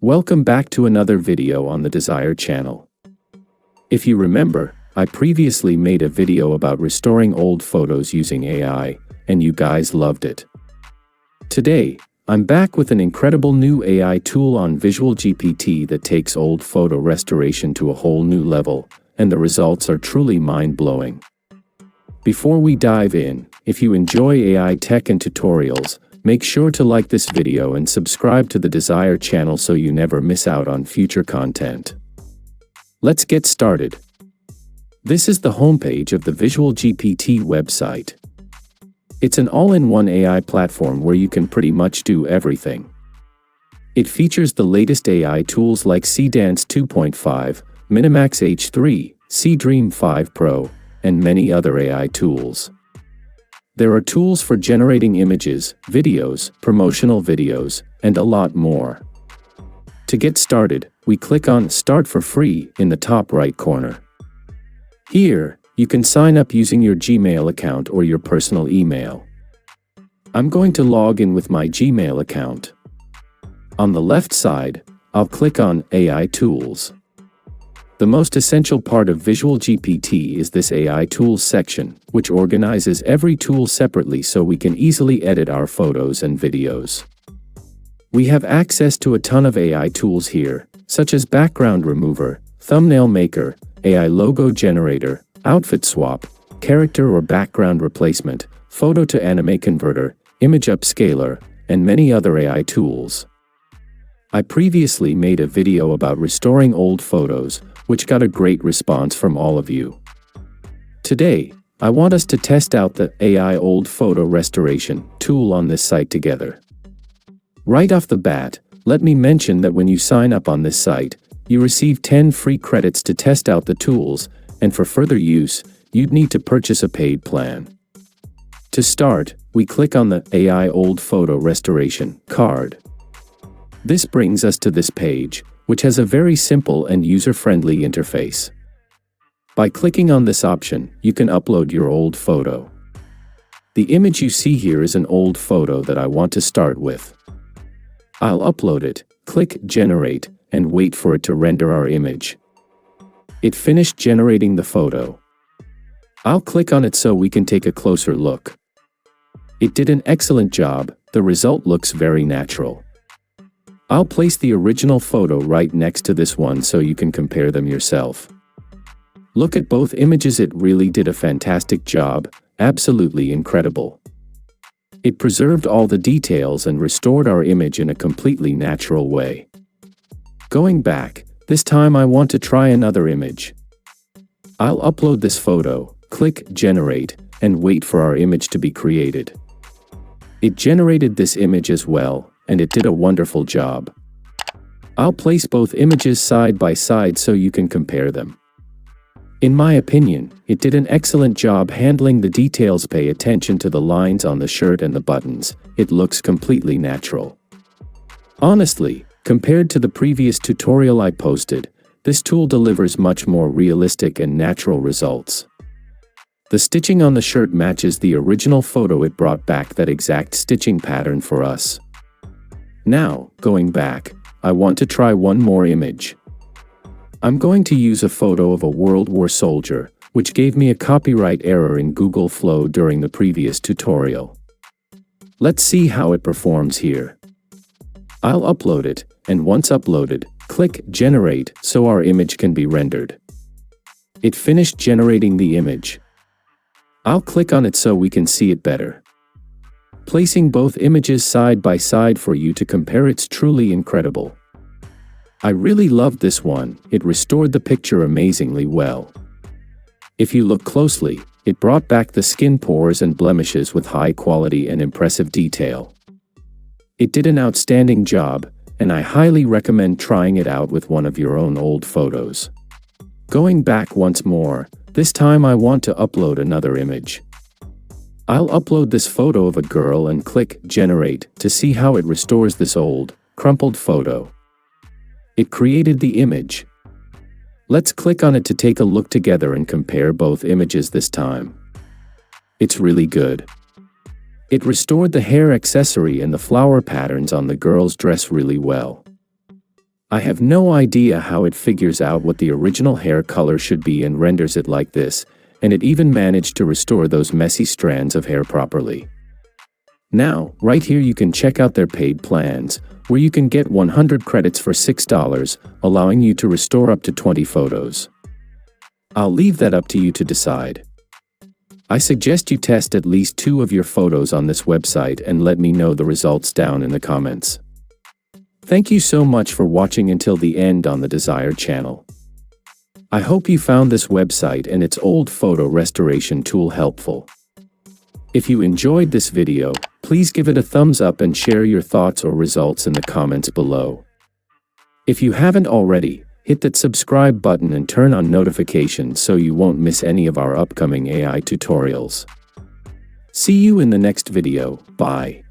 Welcome back to another video on the Desire channel. If you remember, I previously made a video about restoring old photos using AI, and you guys loved it. Today, I'm back with an incredible new AI tool on VisualGPT that takes old photo restoration to a whole new level, and the results are truly mind-blowing. Before we dive in, if you enjoy AI tech and tutorials, make sure to like this video and subscribe to the Desire channel so you never miss out on future content. Let's get started. This is the homepage of the VisualGPT website. It's an all-in-one AI platform where you can pretty much do everything. It features the latest AI tools like Seedance 2.5, MiniMax H3, SeeDream 5 Pro, and many other AI tools. There are tools for generating images, videos, promotional videos, and a lot more. To get started, we click on Start for Free in the top right corner. Here, you can sign up using your Gmail account or your personal email. I'm going to log in with my Gmail account. On the left side, I'll click on AI Tools. The most essential part of VisualGPT is this AI Tools section, which organizes every tool separately so we can easily edit our photos and videos. We have access to a ton of AI tools here, such as Background Remover, Thumbnail Maker, AI Logo Generator, Outfit Swap, Character or Background Replacement, Photo to Anime Converter, Image Upscaler, and many other AI tools. I previously made a video about restoring old photos, which got a great response from all of you. Today, I want us to test out the AI Old Photo Restoration tool on this site together. Right off the bat, let me mention that when you sign up on this site, you receive 10 free credits to test out the tools, and for further use, you'd need to purchase a paid plan. To start, we click on the AI Old Photo Restoration card. This brings us to this page, which has a very simple and user-friendly interface. By clicking on this option, you can upload your old photo. The image you see here is an old photo that I want to start with. I'll upload it, click Generate, and wait for it to render our image. It finished generating the photo. I'll click on it so we can take a closer look. It did an excellent job. The result looks very natural. I'll place the original photo right next to this one so you can compare them yourself. Look at both images. It really did a fantastic job, absolutely incredible. It preserved all the details and restored our image in a completely natural way. Going back, this time I want to try another image. I'll upload this photo, click Generate, and wait for our image to be created. It generated this image as well, and it did a wonderful job. I'll place both images side by side so you can compare them. In my opinion, it did an excellent job handling the details. Pay attention to the lines on the shirt and the buttons. It looks completely natural. Honestly, compared to the previous tutorial I posted, this tool delivers much more realistic and natural results. The stitching on the shirt matches the original photo. It brought back that exact stitching pattern for us. Now, going back, I want to try one more image. I'm going to use a photo of a World War soldier, which gave me a copyright error in Google Flow during the previous tutorial. Let's see how it performs here. I'll upload it, and once uploaded, click Generate so our image can be rendered. It finished generating the image. I'll click on it so we can see it better. Placing both images side by side for you to compare. It's truly incredible. I really loved this one. It restored the picture amazingly well. If you look closely, it brought back the skin pores and blemishes with high quality and impressive detail. It did an outstanding job, and I highly recommend trying it out with one of your own old photos. Going back once more, this time I want to upload another image. I'll upload this photo of a girl and click Generate to see how it restores this old, crumpled photo. It created the image. Let's click on it to take a look together and compare both images this time. It's really good. It restored the hair accessory and the flower patterns on the girl's dress really well. I have no idea how it figures out what the original hair color should be and renders it like this, and it even managed to restore those messy strands of hair properly. Now, right here you can check out their paid plans, where you can get 100 credits for $6, allowing you to restore up to 20 photos. I'll leave that up to you to decide. I suggest you test at least 2 of your photos on this website and let me know the results down in the comments. Thank you so much for watching until the end on the Desired channel. I hope you found this website and its old photo restoration tool helpful. If you enjoyed this video, please give it a thumbs up and share your thoughts or results in the comments below. If you haven't already, hit that subscribe button and turn on notifications so you won't miss any of our upcoming AI tutorials. See you in the next video. Bye.